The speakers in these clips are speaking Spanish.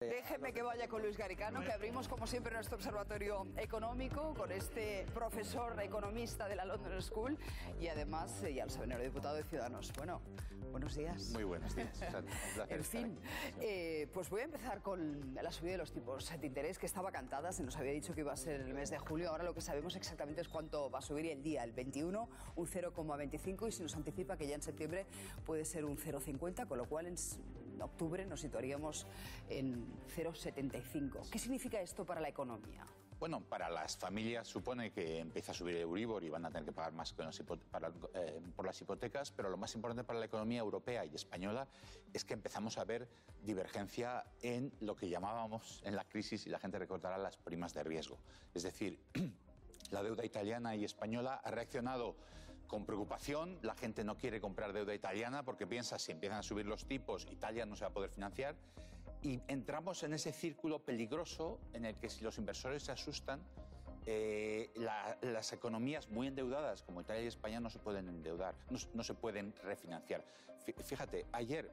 Déjeme que vaya con Luis Garicano, que abrimos como siempre nuestro observatorio económico con este profesor economista de la London School y además, ya lo saben, eurodiputado de Ciudadanos. Bueno, buenos días. Muy buenos días. En fin, pues voy a empezar con la subida de los tipos de interés, que estaba cantada, se nos había dicho que iba a ser el mes de julio. Ahora lo que sabemos exactamente es cuánto va a subir el día, el 21, un 0,25, y se nos anticipa que ya en septiembre puede ser un 0,50, con lo cual en octubre nos situaríamos en 0,75. ¿Qué significa esto para la economía? Bueno, para las familias supone que empieza a subir el Euribor y van a tener que pagar más por las hipotecas, pero lo más importante para la economía europea y española es que empezamos a ver divergencia en lo que llamábamos en la crisis, y la gente recordará, las primas de riesgo. Es decir, la deuda italiana y española ha reaccionado con preocupación. La gente no quiere comprar deuda italiana porque piensa, si empiezan a subir los tipos, Italia no se va a poder financiar. Y entramos en ese círculo peligroso en el que, si los inversores se asustan, las economías muy endeudadas como Italia y España no se pueden endeudar, no se pueden refinanciar. Fíjate, ayer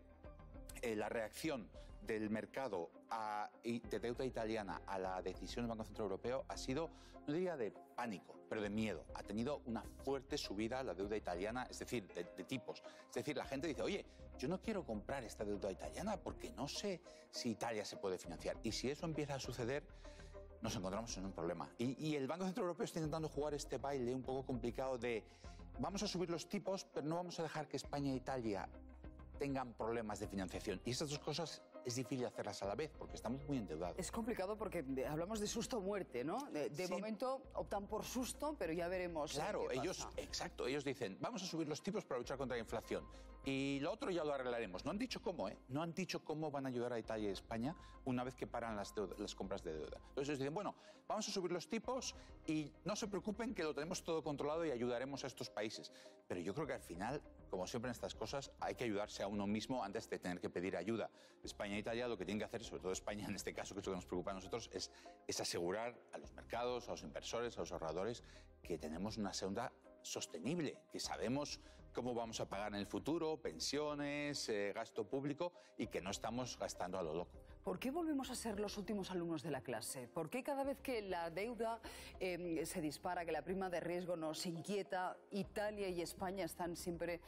la reacción del mercado de deuda italiana a la decisión del Banco Central Europeo ha sido, no diría de pánico, pero de miedo. Ha tenido una fuerte subida la deuda italiana, es decir, de tipos. Es decir, la gente dice, oye, yo no quiero comprar esta deuda italiana porque no sé si Italia se puede financiar. Y si eso empieza a suceder, nos encontramos en un problema. Y el Banco Central Europeo está intentando jugar este baile un poco complicado de vamos a subir los tipos, pero no vamos a dejar que España e Italia tengan problemas de financiación. Y estas dos cosas es difícil hacerlas a la vez porque estamos muy endeudados. Es complicado porque hablamos de susto o muerte, ¿no? De sí. momento optan por susto, pero ya veremos. Claro, qué pasa. Exacto, ellos dicen, vamos a subir los tipos para luchar contra la inflación. Y lo otro ya lo arreglaremos. No han dicho cómo, ¿eh? No han dicho cómo van a ayudar a Italia y España una vez que paran las compras de deuda. Entonces ellos dicen, bueno, vamos a subir los tipos y no se preocupen que lo tenemos todo controlado y ayudaremos a estos países. Pero yo creo que al final, como siempre en estas cosas, hay que ayudarse a uno mismo antes de tener que pedir ayuda. España e Italia lo que tienen que hacer, sobre todo España en este caso, que es lo que nos preocupa a nosotros, es asegurar a los mercados, a los inversores, a los ahorradores, que tenemos una senda sostenible, que sabemos cómo vamos a pagar en el futuro, pensiones, gasto público, y que no estamos gastando a lo loco. ¿Por qué volvemos a ser los últimos alumnos de la clase? ¿Por qué cada vez que la deuda se dispara, que la prima de riesgo nos inquieta, Italia y España están siempre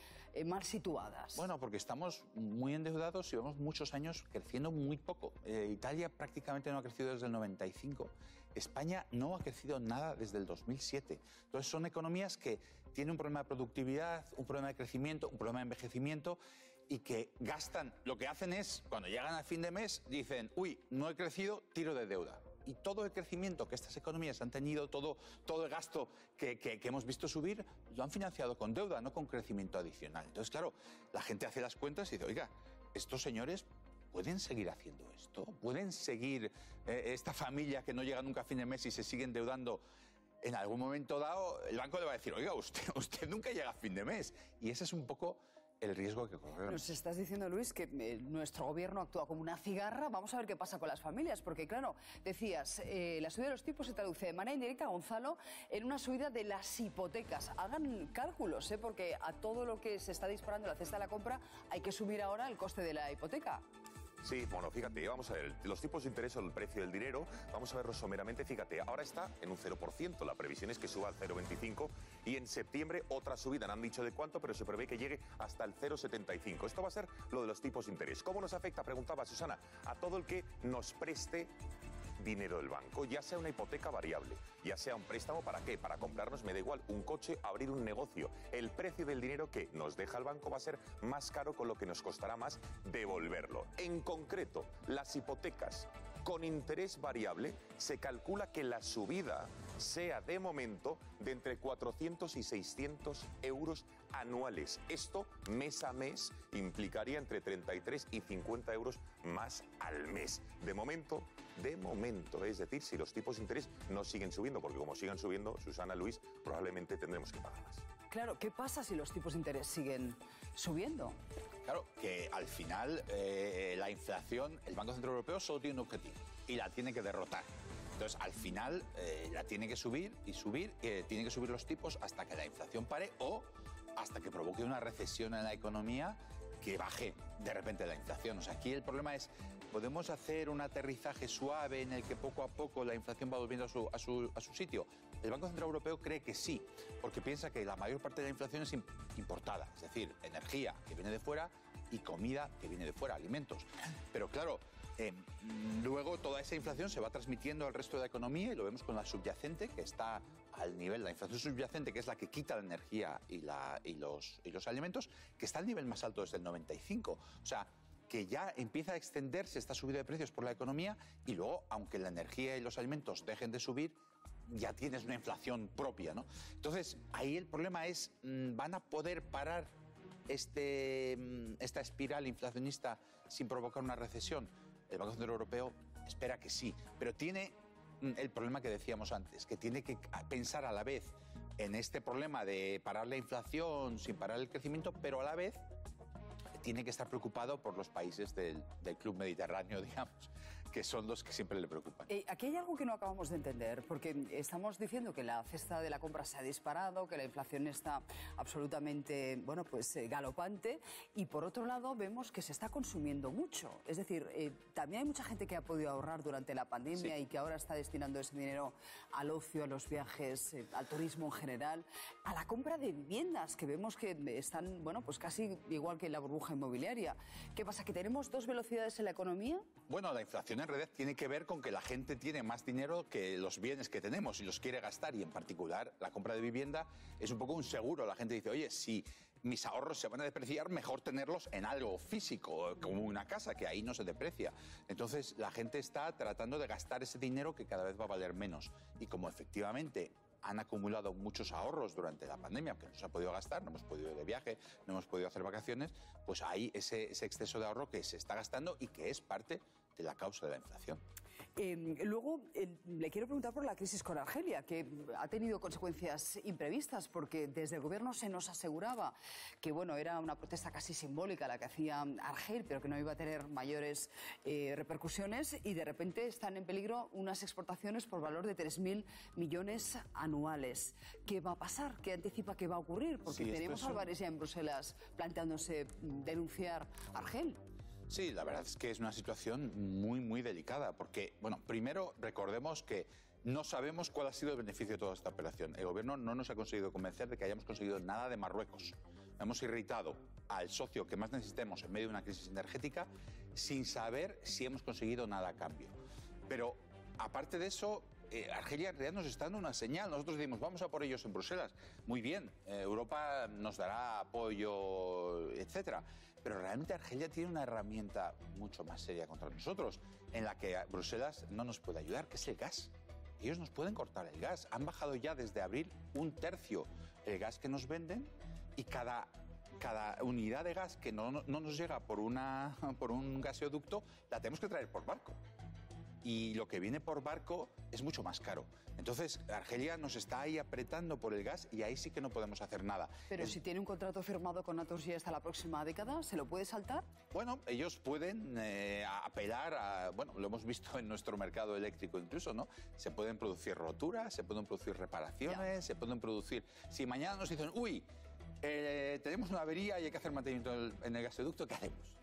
mal situadas? Bueno, porque estamos muy endeudados y llevamos muchos años creciendo muy poco. Italia prácticamente no ha crecido desde el 95. España no ha crecido nada desde el 2007. Entonces son economías que tienen un problema de productividad, un problema de crecimiento, un problema de envejecimiento, y que gastan. Lo que hacen es, cuando llegan a fin de mes, dicen, uy, no he crecido, tiro de deuda. Y todo el crecimiento que estas economías han tenido, todo el gasto que hemos visto subir, lo han financiado con deuda, no con crecimiento adicional. Entonces, claro, la gente hace las cuentas y dice, oiga, estos señores ¿pueden seguir haciendo esto? ¿Pueden seguir esta familia que no llega nunca a fin de mes y se sigue endeudando? En algún momento dado, el banco le va a decir, oiga, usted nunca llega a fin de mes. Y ese es un poco el riesgo que corremos. Nos estás diciendo, Luis, que nuestro gobierno actúa como una cigarra. Vamos a ver qué pasa con las familias, porque claro, decías, la subida de los tipos se traduce de manera indirecta, Gonzalo, en una subida de las hipotecas. Hagan cálculos, porque a todo lo que se está disparando en la cesta de la compra hay que subir ahora el coste de la hipoteca. Sí, bueno, fíjate, vamos a ver, los tipos de interés o el precio del dinero, vamos a verlo someramente, fíjate, ahora está en un 0%, la previsión es que suba al 0,25 y en septiembre otra subida, no han dicho de cuánto, pero se prevé que llegue hasta el 0,75. Esto va a ser lo de los tipos de interés. ¿Cómo nos afecta? Preguntaba Susana, a todo el que nos preste dinero del banco, ya sea una hipoteca variable, ya sea un préstamo, ¿para qué? Para comprarnos, me da igual, un coche, abrir un negocio. El precio del dinero que nos deja el banco va a ser más caro, con lo que nos costará más devolverlo. En concreto, las hipotecas con interés variable, se calcula que la subida sea de momento de entre 400 y 600 euros anuales. Esto, mes a mes, implicaría entre 33 y 50 euros más al mes. De momento, es decir, si los tipos de interés no siguen subiendo, porque como sigan subiendo, Susana, Luis, probablemente tendremos que pagar más. Claro, ¿qué pasa si los tipos de interés siguen subiendo? Claro, que al final la inflación, el Banco Central Europeo solo tiene un objetivo y la tiene que derrotar. Entonces, al final la tiene que subir y subir, tiene que subir los tipos hasta que la inflación pare o hasta que provoque una recesión en la economía que baje de repente la inflación. O sea, aquí el problema es ¿Podemos hacer un aterrizaje suave en el que poco a poco la inflación va volviendo a su sitio? El Banco Central Europeo cree que sí, porque piensa que la mayor parte de la inflación es importada, es decir, energía que viene de fuera y comida que viene de fuera, alimentos. Pero claro, luego toda esa inflación se va transmitiendo al resto de la economía y lo vemos con la subyacente, que está al nivel, la inflación subyacente, que es la que quita la energía y los alimentos, que está al nivel más alto desde el 95. O sea, que ya empieza a extenderse esta subida de precios por la economía y luego, aunque la energía y los alimentos dejen de subir, ya tienes una inflación propia, ¿no? Entonces, ahí el problema es, ¿van a poder parar esta espiral inflacionista sin provocar una recesión? El Banco Central Europeo espera que sí, pero tiene el problema que decíamos antes, que tiene que pensar a la vez en este problema de parar la inflación sin parar el crecimiento, pero a la vez tiene que estar preocupado por los países del club mediterráneo, digamos, que son los que siempre le preocupan. Aquí hay algo que no acabamos de entender, porque estamos diciendo que la cesta de la compra se ha disparado, que la inflación está absolutamente, bueno, pues galopante, y por otro lado vemos que se está consumiendo mucho. Es decir, también hay mucha gente que ha podido ahorrar durante la pandemia y que ahora está destinando ese dinero al ocio, a los viajes, al turismo en general, a la compra de viviendas, que vemos que están, bueno, pues casi igual que la burbuja inmobiliaria. ¿Qué pasa, que tenemos dos velocidades en la economía? Bueno, la inflación en realidad tiene que ver con que la gente tiene más dinero que los bienes que tenemos y los quiere gastar, y en particular la compra de vivienda es un poco un seguro. La gente dice, oye, si mis ahorros se van a depreciar, mejor tenerlos en algo físico, como una casa, que ahí no se deprecia. Entonces la gente está tratando de gastar ese dinero que cada vez va a valer menos. Y como efectivamente han acumulado muchos ahorros durante la pandemia, aunque no se ha podido gastar, no hemos podido ir de viaje, no hemos podido hacer vacaciones, pues hay ese exceso de ahorro que se está gastando y que es parte de la causa de la inflación. Luego, le quiero preguntar por la crisis con Argelia, que ha tenido consecuencias imprevistas, porque desde el gobierno se nos aseguraba que, bueno, era una protesta casi simbólica la que hacía Argel, pero que no iba a tener mayores repercusiones, y de repente están en peligro unas exportaciones por valor de 3.000 millones anuales. ¿Qué va a pasar? ¿Qué anticipa que va a ocurrir? Porque tenemos a Álvarez ya en Bruselas planteándose denunciar a Argel. Sí, la verdad es que es una situación muy, muy delicada, porque, bueno, primero recordemos que no sabemos cuál ha sido el beneficio de toda esta operación. El gobierno no nos ha conseguido convencer de que hayamos conseguido nada de Marruecos. Hemos irritado al socio que más necesitemos en medio de una crisis energética sin saber si hemos conseguido nada a cambio. Pero, aparte de eso, Argelia en realidad nos está dando una señal. Nosotros decimos, vamos a por ellos en Bruselas. Muy bien, Europa nos dará apoyo, etcétera. Pero realmente Argelia tiene una herramienta mucho más seria contra nosotros, en la que Bruselas no nos puede ayudar, que es el gas. Ellos nos pueden cortar el gas. Han bajado ya desde abril 1/3 el gas que nos venden, y cada unidad de gas que no nos llega por un gaseoducto la tenemos que traer por barco. Y lo que viene por barco es mucho más caro. Entonces, Argelia nos está ahí apretando por el gas, y ahí sí que no podemos hacer nada. Pero si tiene un contrato firmado con Naturgy hasta la próxima década, ¿se lo puede saltar? Bueno, ellos pueden apelar a... Bueno, lo hemos visto en nuestro mercado eléctrico incluso, ¿no? Se pueden producir roturas, se pueden producir reparaciones, se pueden producir... Si mañana nos dicen, uy, tenemos una avería y hay que hacer mantenimiento en el gasoducto, ¿qué hacemos?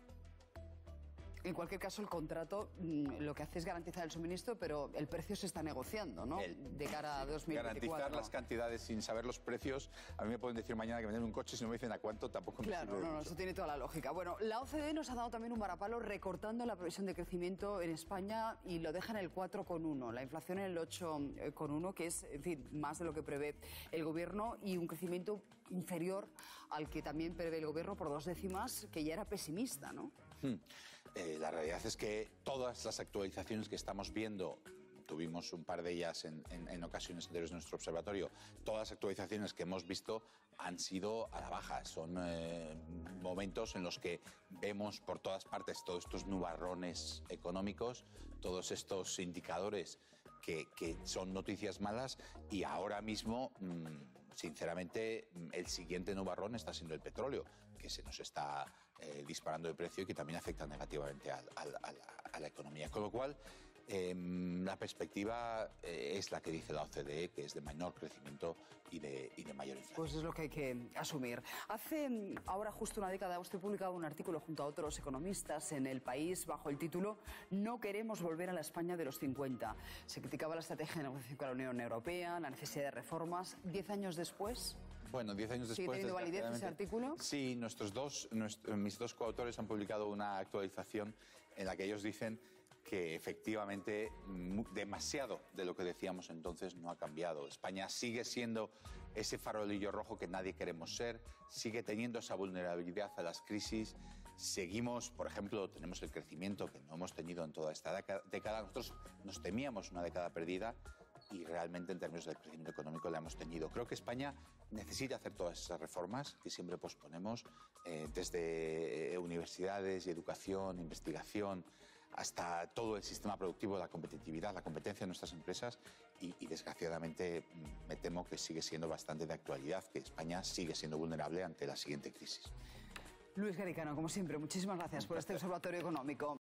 En cualquier caso, el contrato lo que hace es garantizar el suministro, pero el precio se está negociando, ¿no? De cara a 2024. Garantizar las cantidades sin saber los precios. A mí me pueden decir mañana que venden un coche, si no me dicen a cuánto, tampoco me sirve. Claro, no, eso tiene toda la lógica. Bueno, la OCDE nos ha dado también un varapalo recortando la previsión de crecimiento en España, y lo deja en el 4,1. La inflación en el 8,1, que es, en fin, más de lo que prevé el gobierno, y un crecimiento inferior al que también prevé el gobierno por 2 décimas, que ya era pesimista, ¿no? La realidad es que todas las actualizaciones que estamos viendo, tuvimos un par de ellas en ocasiones anteriores de nuestro observatorio, todas las actualizaciones que hemos visto han sido a la baja. Son momentos en los que vemos por todas partes todos estos nubarrones económicos, todos estos indicadores que son noticias malas, y ahora mismo, sinceramente, el siguiente nubarrón está siendo el petróleo, que se nos está disparando de precio y que también afecta negativamente a la economía. Con lo cual, La perspectiva es la que dice la OCDE, que es de menor crecimiento y de mayor inflación. Pues es lo que hay que asumir. Hace ahora justo una década usted publicaba un artículo junto a otros economistas en El País bajo el título "No queremos volver a la España de los 50". Se criticaba la estrategia de negociación con la Unión Europea, la necesidad de reformas. 10 años después... Bueno, 10 años después... ¿Sigue teniendo validez ese artículo? Sí, mis dos coautores han publicado una actualización en la que ellos dicen que efectivamente demasiado de lo que decíamos entonces no ha cambiado. España sigue siendo ese farolillo rojo que nadie queremos ser, sigue teniendo esa vulnerabilidad a las crisis. Seguimos, por ejemplo, tenemos el crecimiento que no hemos tenido en toda esta década. Nosotros nos temíamos una década perdida y realmente en términos de crecimiento económico la hemos tenido. Creo que España necesita hacer todas esas reformas que siempre posponemos, desde universidades y educación, investigación, hasta todo el sistema productivo, la competitividad, la competencia de nuestras empresas y desgraciadamente me temo que sigue siendo bastante de actualidad, que España sigue siendo vulnerable ante la siguiente crisis. Luis Garicano, como siempre, muchísimas gracias por este observatorio económico.